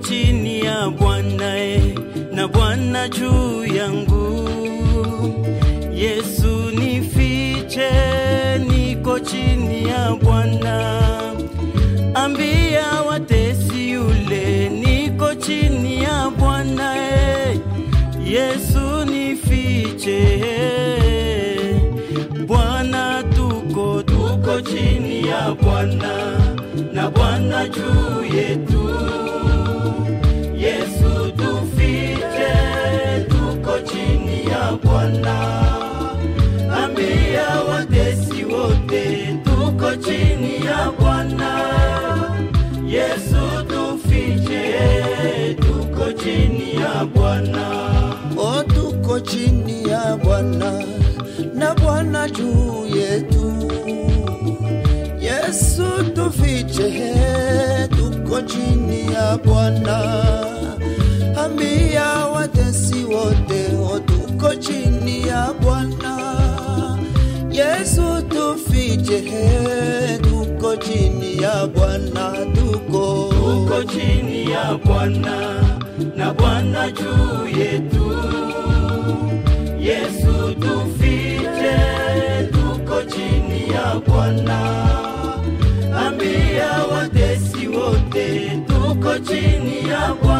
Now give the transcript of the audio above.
chini ya Bwana na Bwana juu yangu. Yesu nifiche, niko chini ya Bwana. Ambia watesi yule, niko chini ya Bwana. Yesu nifiche, Bwana tuko chini ya Bwana na Bwana juu yetu. Yesu tufiche, tuko chini ya Bwana. Ambia watesi wote, tuko chini ya Bwana. Yesu tufiche, tuko chini ya Bwana. O tuko chini ya Bwana na Bwana juu yetu. Yesu tufiche, tuko chini ya Bwana. Ambia watesi wote, o tuko chini ya Bwana. Yesu tufiche, tuko chini ya Bwana. Tuko chini ya Bwana na Bwana juu yetu. Yesu tufiche, tuko chini ya Bwana. Ambia watesi wote, tuko chini ya Bwana.